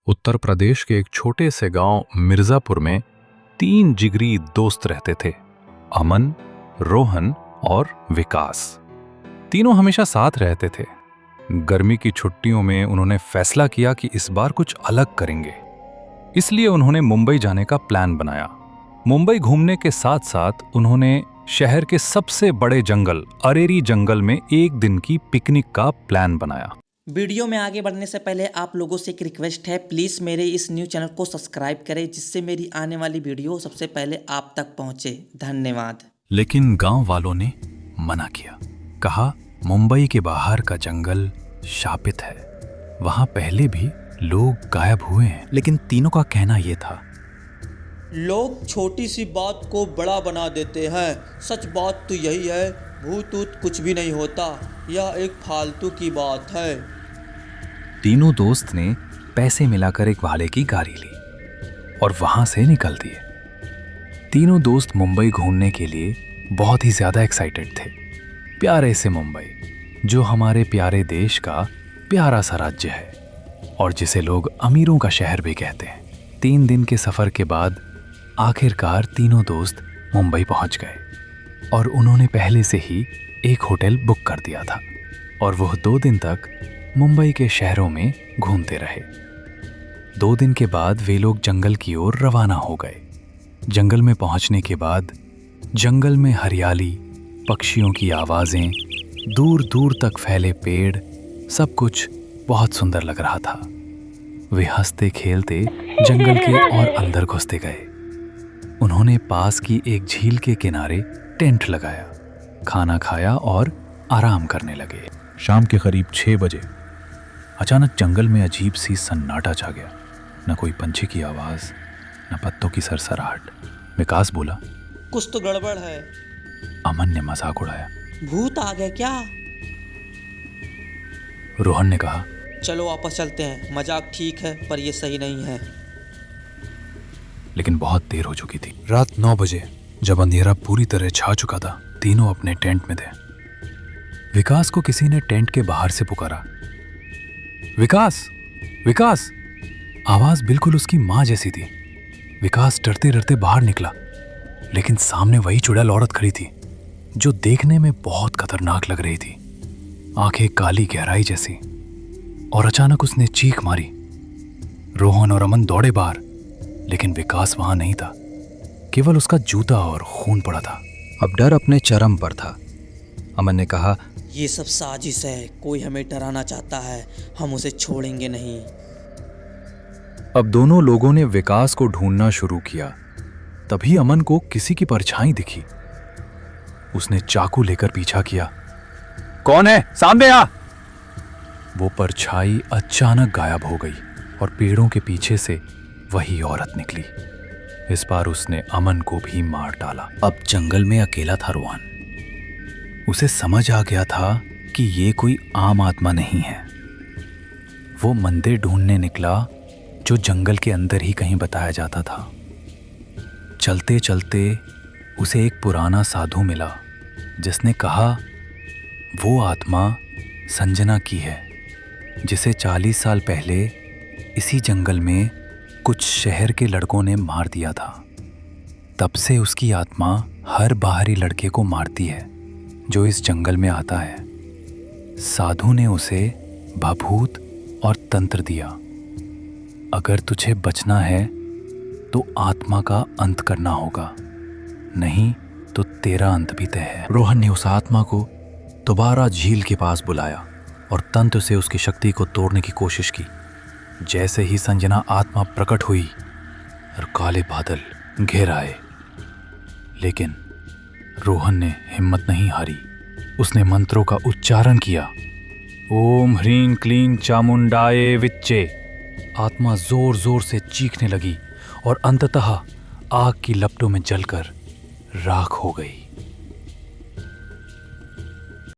उत्तर प्रदेश के एक छोटे से गांव मिर्जापुर में 3 जिगरी दोस्त रहते थे, अमन, रोहन और विकास। तीनों हमेशा साथ रहते थे। गर्मी की छुट्टियों में उन्होंने फैसला किया कि इस बार कुछ अलग करेंगे। इसलिए उन्होंने मुंबई जाने का प्लान बनाया। मुंबई घूमने के साथ साथ उन्होंने शहर के सबसे बड़े जंगल अरेरी जंगल में एक दिन की पिकनिक का प्लान बनाया। वीडियो में आगे बढ़ने से पहले आप लोगों से एक रिक्वेस्ट है, प्लीज़ मेरे इस न्यू चैनल को सब्सक्राइब करें जिससे मेरी आने वाली वीडियो सबसे पहले आप तक पहुंचे। धन्यवाद। लेकिन गांव वालों ने मना किया। कहा, मुंबई के बाहर का जंगल शापित है, वहां पहले भी लोग गायब हुए हैं। लेकिन तीनों का कहना यह था, लोग छोटी सी बात को बड़ा बना देते हैं। सच बात तो यही है, भूत ऊत कुछ भी नहीं होता, यह एक फालतू की बात है। तीनों दोस्त ने पैसे मिलाकर एक भाड़े की गाड़ी ली और वहां से निकल दिए। तीनों दोस्त मुंबई घूमने के लिए बहुत ही ज्यादा एक्साइटेड थे। प्यारे से मुंबई, जो हमारे प्यारे देश का प्यारा सा राज्य है और जिसे लोग अमीरों का शहर भी कहते हैं। 3 दिन के सफर के बाद आखिरकार तीनों दोस्त मुंबई पहुंच गए और उन्होंने पहले से ही एक होटल बुक कर दिया था और वह 2 दिन तक मुंबई के शहरों में घूमते रहे। 2 दिन के बाद वे लोग जंगल की ओर रवाना हो गए। जंगल में पहुंचने के बाद जंगल में हरियाली, पक्षियों की आवाजें, दूर दूर तक फैले पेड़, सब कुछ बहुत सुंदर लग रहा था। वे हंसते खेलते जंगल के और अंदर घुसते गए। उन्होंने पास की एक झील के किनारे टेंट लगाया, खाना खाया और आराम करने लगे। शाम के करीब 6 बजे अचानक जंगल में अजीब सी सन्नाटा छा गया। न कोई पंछी की आवाज, न पत्तों की सरसराहट। विकास बोला, कुछ तो गड़बड़ है। अमन ने मजाक उड़ाया, भूत आ गया क्या? रोहन ने कहा, चलो वापस चलते हैं। मजाक ठीक है पर यह सही नहीं है। लेकिन बहुत देर हो चुकी थी। रात 9 बजे जब अंधेरा पूरी तरह छा चुका था, तीनों अपने टेंट में थे। विकास को किसी ने टेंट के बाहर से पुकारा, विकास, विकास। आवाज बिल्कुल उसकी मां जैसी थी। विकास डरते डरते बाहर निकला, लेकिन सामने वही चुड़ैल औरत खड़ी थी जो देखने में बहुत खतरनाक लग रही थी। आंखें काली गहराई जैसी। और अचानक उसने चीख मारी। रोहन और अमन दौड़े बाहर, लेकिन विकास वहां नहीं था। केवल उसका जूता और खून पड़ा था। अब डर अपने चरम पर था। अमन ने कहा, ये सब साजिश है, कोई हमें डराना चाहता है, हम उसे छोड़ेंगे नहीं। अब दोनों लोगों ने विकास को ढूंढना शुरू किया। तभी अमन को किसी की परछाई दिखी। उसने चाकू लेकर पीछा किया। कौन है? सामने आ! वो परछाई अचानक गायब हो गई और पेड़ों के पीछे से वही औरत निकली। इस बार उसने अमन को भी मार डाला। अब जंगल में अकेला था रोहन। उसे समझ आ गया था कि ये कोई आम आत्मा नहीं है। वो मंदिर ढूंढने निकला जो जंगल के अंदर ही कहीं बताया जाता था। चलते चलते उसे एक पुराना साधु मिला जिसने कहा वो आत्मा संजना की है, जिसे 40 साल पहले इसी जंगल में कुछ शहर के लड़कों ने मार दिया था। तब से उसकी आत्मा हर बाहरी लड़के को मारती है जो इस जंगल में आता है। साधु ने उसे भभूत और तंत्र दिया। अगर तुझे बचना है तो आत्मा का अंत करना होगा, नहीं तो तेरा अंत भी तय है। रोहन ने उस आत्मा को दोबारा झील के पास बुलाया और तंत्र से उसकी शक्ति को तोड़ने की कोशिश की। जैसे ही संजना आत्मा प्रकट हुई और काले बादल घेर आए, लेकिन रोहन ने हिम्मत नहीं हारी। उसने मंत्रों का उच्चारण किया, ओम ह्रीं क्लीं चामुंडाए विच्चे। आत्मा जोर जोर से चीखने लगी और अंततः आग की लपटों में जलकर राख हो गई।